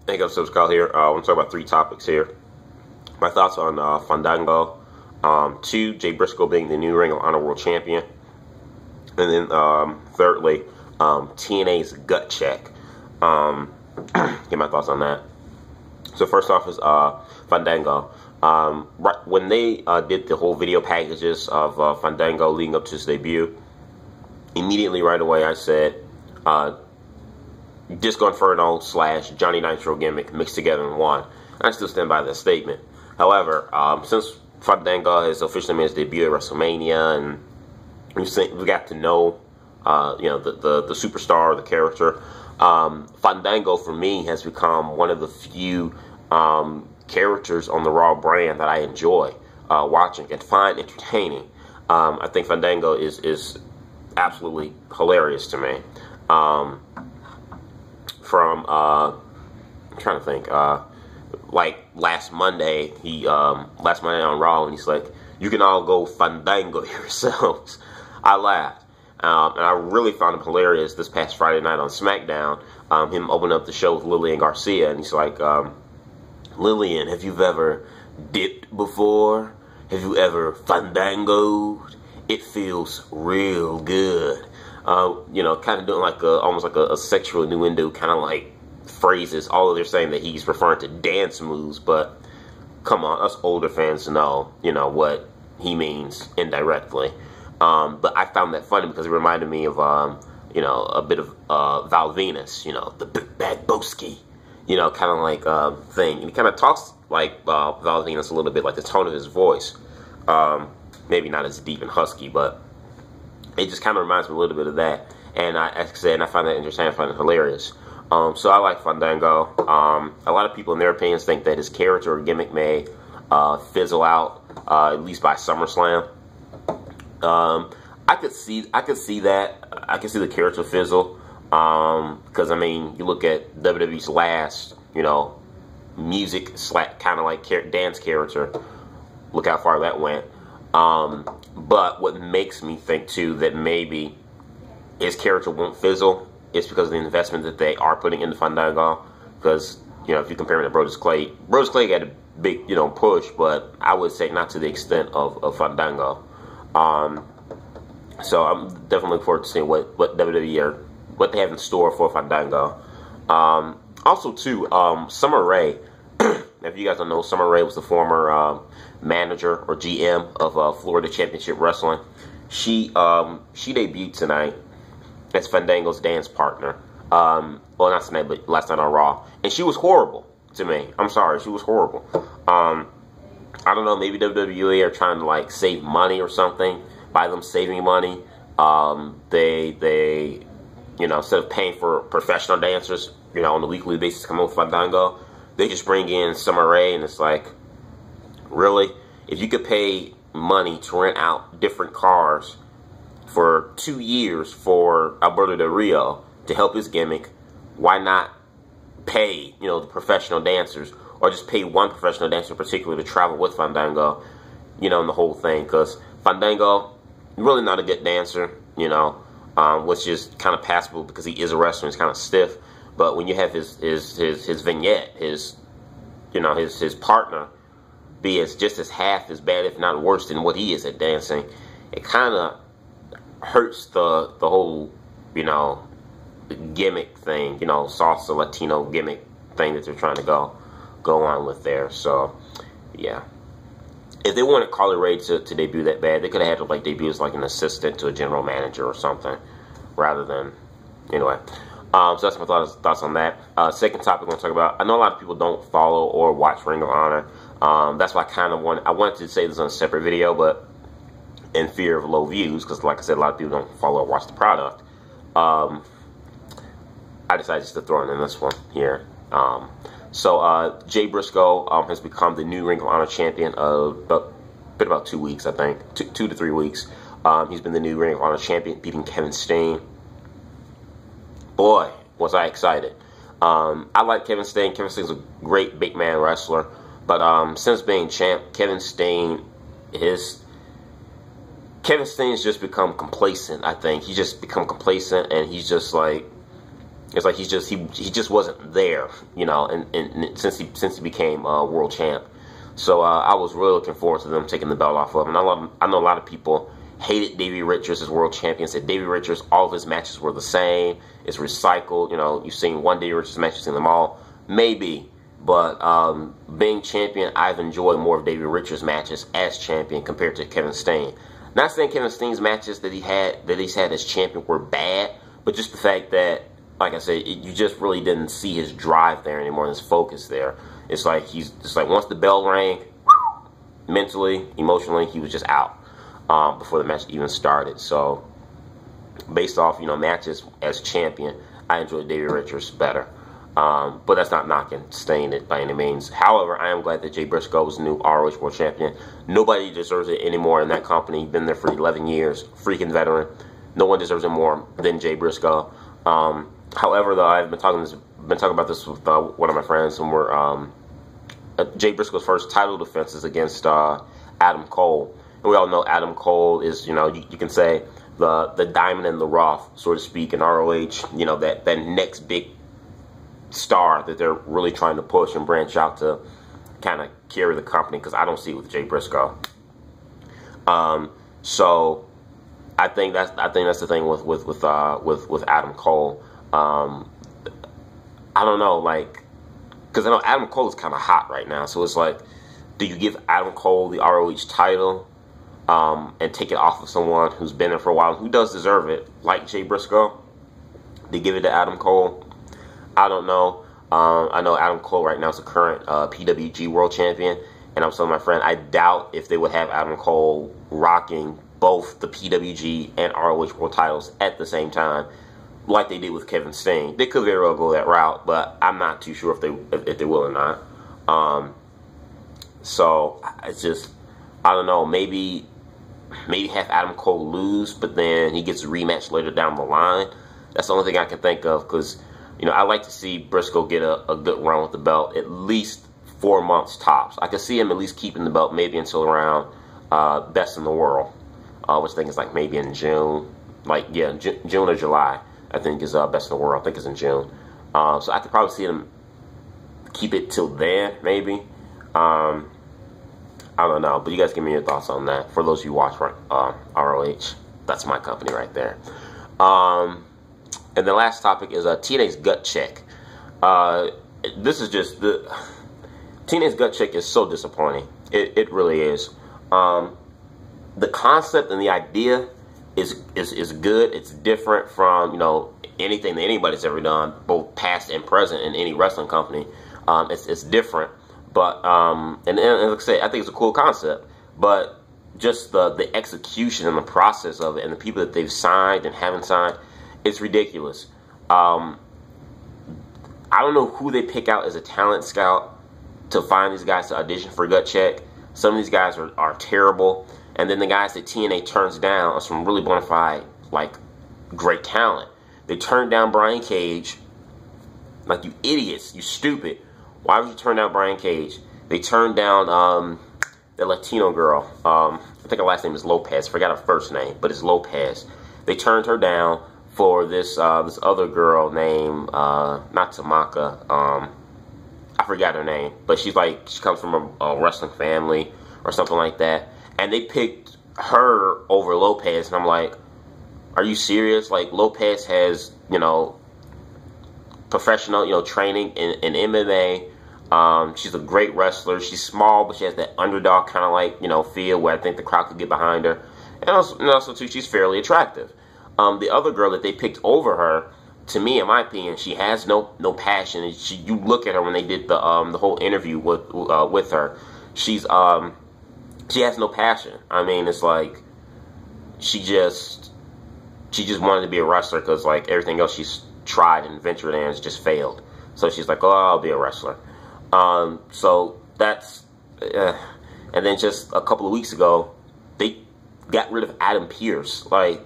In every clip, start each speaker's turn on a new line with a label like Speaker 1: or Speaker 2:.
Speaker 1: Hey guys, Kyle here. I want to talk about three topics here. My thoughts on Fandango. Two, Jay Briscoe being the new Ring of Honor World Champion. And then thirdly, TNA's gut check. Get my thoughts on that. So first off is Fandango. Right when they did the whole video packages of Fandango leading up to his debut, immediately right away I said, Disco Inferno / Johnny Nitro gimmick mixed together in one. I still stand by that statement. However, since Fandango has officially made his debut at WrestleMania, and we got to know, the superstar, the character, Fandango for me has become one of the few characters on the Raw brand that I enjoy watching and find entertaining. I think Fandango is absolutely hilarious to me. I'm trying to think, like last Monday on Raw, and he's like, "You can all go Fandango yourselves." I laughed, and I really found him hilarious this past Friday night on SmackDown. Him opening up the show with Lillian Garcia, and he's like, "Lillian, have you ever dipped before? Have you ever fandangoed? It feels real good." Kind of doing like almost like a sexual innuendo, kind of like phrases. Although they're saying that he's referring to dance moves, but come on, us older fans know, what he means indirectly. But I found that funny because it reminded me of, a bit of Val Venus, the big bad Boski, kind of like thing. And he kind of talks like Val Venus a little bit, like the tone of his voice. Maybe not as deep and husky, but it just kind of reminds me a little bit of that. And I find that interesting. I find it hilarious. So I like Fandango. A lot of people, in their opinions, think that his character or gimmick may fizzle out, at least by SummerSlam. I could see that. I could see the character fizzle. Because, I mean, you look at WWE's last, music / kind of like dance character. Look how far that went. But what makes me think, too, that maybe his character won't fizzle is because of the investment that they are putting into Fandango. Because, if you compare him to Brodus Clay got a big, push, but I would say not to the extent of Fandango. So I'm definitely looking forward to seeing what WWE or what they have in store for Fandango. Also, too, Summer Rae. If you guys don't know, Summer Rae was the former manager or GM of Florida Championship Wrestling. She debuted tonight as Fandango's dance partner. Well, not tonight, but last night on Raw. And she was horrible to me. I'm sorry, she was horrible. I don't know, maybe WWE are trying to like save money or something. By them saving money, they instead of paying for professional dancers, on a weekly basis to come up with Fandango, they just bring in Summer Rae, and it's like, really? If you could pay money to rent out different cars for 2 years for Alberto Del Rio to help his gimmick, why not pay, the professional dancers, or just pay one professional dancer in particular to travel with Fandango, and the whole thing? Because Fandango, really not a good dancer, which is kind of passable because he is a wrestler, he's kind of stiff. But when you have his vignette, his partner be just as half as bad, if not worse, than what he is at dancing, it kind of hurts the whole, gimmick thing, salsa Latino gimmick thing that they're trying to go on with there. So, yeah. If they wanted Carly Rae to debut that bad, they could have had to debut as like an assistant to a general manager or something, rather than, anyway. So that's my thoughts on that. Second topic I'm going to talk about. I know a lot of people don't follow or watch Ring of Honor. That's why I wanted to say this on a separate video, but in fear of low views, because like I said, a lot of people don't follow or watch the product. I decided just to throw it in this one here. So Jay Briscoe has become the new Ring of Honor champion of about 2 weeks, I think. 2 to 3 weeks. He's been the new Ring of Honor champion, beating Kevin Steen. Boy, was I excited. I like Kevin Steen. Kevin Steen's a great big man wrestler. But since being champ, Kevin Steen's just become complacent, I think. He's just become complacent, and he's just like, It's like he just wasn't there, you know, and since he became world champ. So I was really looking forward to them taking the belt off of him. And I know a lot of people hated Davey Richards as world champion. Said Davey Richards, all of his matches were the same. It's recycled. You know, you've seen one Davey Richards match, you've seen them all. Maybe, but being champion, I've enjoyed more of Davey Richards matches as champion compared to Kevin Steen. Not saying Kevin Steen's matches that he's had as champion were bad, but just the fact that, like I said, you just really didn't see his drive there anymore, his focus there. It's like once the bell rang, mentally, emotionally, he was just out before the match even started. So, based off, you know, matches as champion, I enjoyed Davey Richards better. But that's not knocking Steen it by any means. However, I am glad that Jay Briscoe is the new ROH World Champion. Nobody deserves it anymore in that company. Been there for 11 years, freaking veteran. No one deserves it more than Jay Briscoe. However, though, I've been talking about this with one of my friends, and we're Jay Briscoe's first title defense is against Adam Cole, and we all know Adam Cole is, you know, you can say the diamond in the rough, so to speak, in ROH. You know, that next big star that they're really trying to push and branch out to kind of carry the company, because I don't see it with Jay Briscoe. So I think that's the thing with Adam Cole. I don't know, like, because I know Adam Cole is kind of hot right now, so it's like, do you give Adam Cole the ROH title and take it off of someone who's been there for a while, who does deserve it, like Jay Briscoe? They give it to Adam Cole? I don't know. I know Adam Cole right now is the current PWG World Champion, and I was telling my friend, I doubt if they would have Adam Cole rocking both the PWG and ROH World titles at the same time, like they did with Kevin Steen. They could very well go that route, but I'm not too sure if they will or not. So it's just, I don't know. Maybe have Adam Cole lose, but then he gets a rematch later down the line. That's the only thing I can think of, because, you know, I like to see Briscoe get a good run with the belt, at least 4 months tops. I could see him at least keeping the belt maybe until around Best in the World, which I think is like maybe in June, like, yeah, June or July. I think is Best in the World. I think it's in June. So I could probably see them keep it till then, maybe. I don't know, but you guys give me your thoughts on that. For those of you who watch ROH, that's my company right there. And the last topic is TNA's gut check. This is just TNA's gut check is so disappointing. It really is. The concept and the idea is good. It's different from, you know, anything that anybody's ever done, both past and present, in any wrestling company. It's different, but and like I say, I think it's a cool concept, but just the execution and the process of it, and the people that they've signed and haven't signed, it's ridiculous. I don't know who they pick out as a talent scout to find these guys to audition for gut check. Some of these guys are terrible. And then the guys that TNA turns down are some really bona fide, like, great talent. They turned down Brian Cage. Like, you idiots, you stupid. Why would you turn down Brian Cage? They turned down the Latino girl. I think her last name is Lopez. I forgot her first name, but it's Lopez. They turned her down for this this other girl named not Tamaka. I forgot her name, but she comes from a wrestling family or something like that. And they picked her over Lopez, and I'm like, are you serious? Like, Lopez has, you know, professional, you know, training in MMA. She's a great wrestler. She's small, but she has that underdog kind of, like, you know, feel where I think the crowd could get behind her. And also too, she's fairly attractive. The other girl that they picked over her, to me, in my opinion, she has no passion. You look at her when they did the whole interview with her. She has no passion. I mean, it's like she just wanted to be a wrestler because, like, everything else she's tried and ventured in has just failed. So she's like, oh, I'll be a wrestler. So that's and then just a couple of weeks ago, they got rid of Adam Pearce. Like,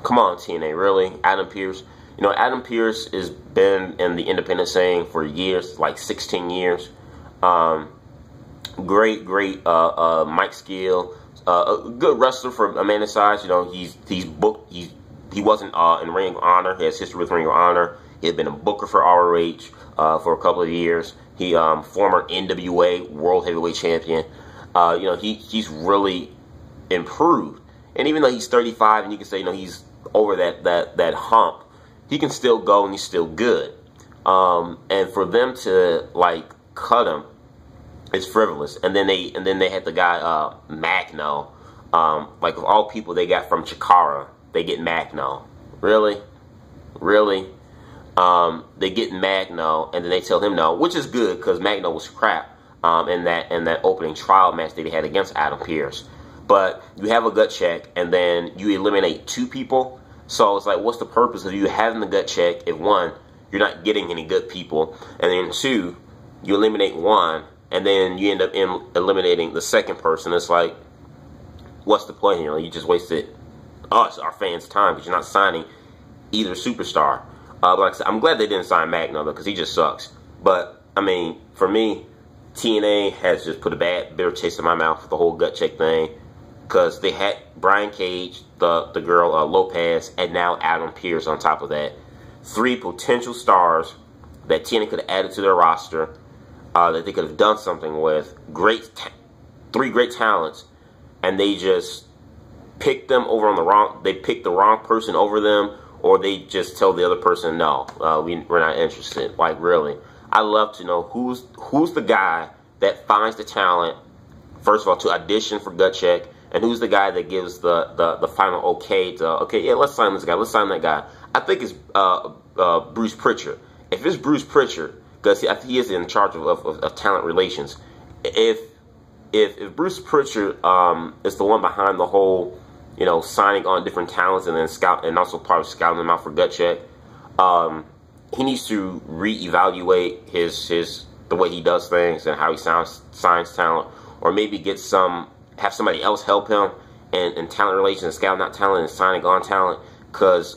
Speaker 1: come on, TNA, really? Adam Pearce? You know, Adam Pearce has been in the independent scene for years, like 16 years. Great mic skill, a good wrestler for a man his size. You know, he's booked. He wasn't in Ring of Honor. He has history with Ring of Honor. He had been a booker for ROH for a couple of years. He former NWA World Heavyweight Champion. You know, he's really improved. And even though he's 35 and you can say, you know, he's over that hump, he can still go and he's still good. And for them to like cut him, it's frivolous. And then they had the guy Magno. Like of all people they got from Chikara, they get Magno. Really? They get Magno and then they tell him no, which is good because Magno was crap in that opening trial match that he had against Adam Pearce. But you have a gut check and then you eliminate 2 people. So it's like, what's the purpose of you having the gut check if 1, you're not getting any good people, and then 2, you eliminate 1, and then you end up eliminating the second person. It's like, what's the point here? You just wasted us, our fans' time, because you're not signing either superstar. But like I said, I'm glad they didn't sign Magno, though, because he just sucks. But, I mean, for me, TNA has just put a bitter taste in my mouth with the whole gut check thing. Because they had Brian Cage, the girl Lopez, and now Adam Pearce on top of that. 3 potential stars that TNA could have added to their roster, that they could have done something with. 3 great talents, and they just picked them over on the wrong. They picked the wrong person over them, or they just tell the other person no, we're not interested. Like really, I love to know who's the guy that finds the talent first of all to audition for gut check. And who's the guy that gives the final okay to, okay, yeah, let's sign this guy, let's sign that guy. I think it's Bruce Pritchard. If it's Bruce Pritchard, because he is in charge of talent relations, if Bruce Pritchard is the one behind the whole, you know, signing on different talents and then also part of scouting them out for gut check, he needs to reevaluate the way he does things and how he signs talent, or maybe have somebody else help him in talent relations, scouting out talent and signing on talent, because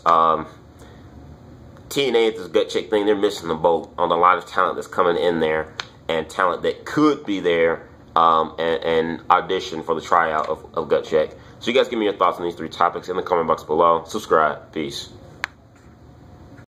Speaker 1: TNA at this gut check thing, they're missing the boat on a lot of talent that's coming in there, and talent that could be there and audition for the tryout of gut check. So you guys give me your thoughts on these 3 topics in the comment box below. Subscribe. Peace.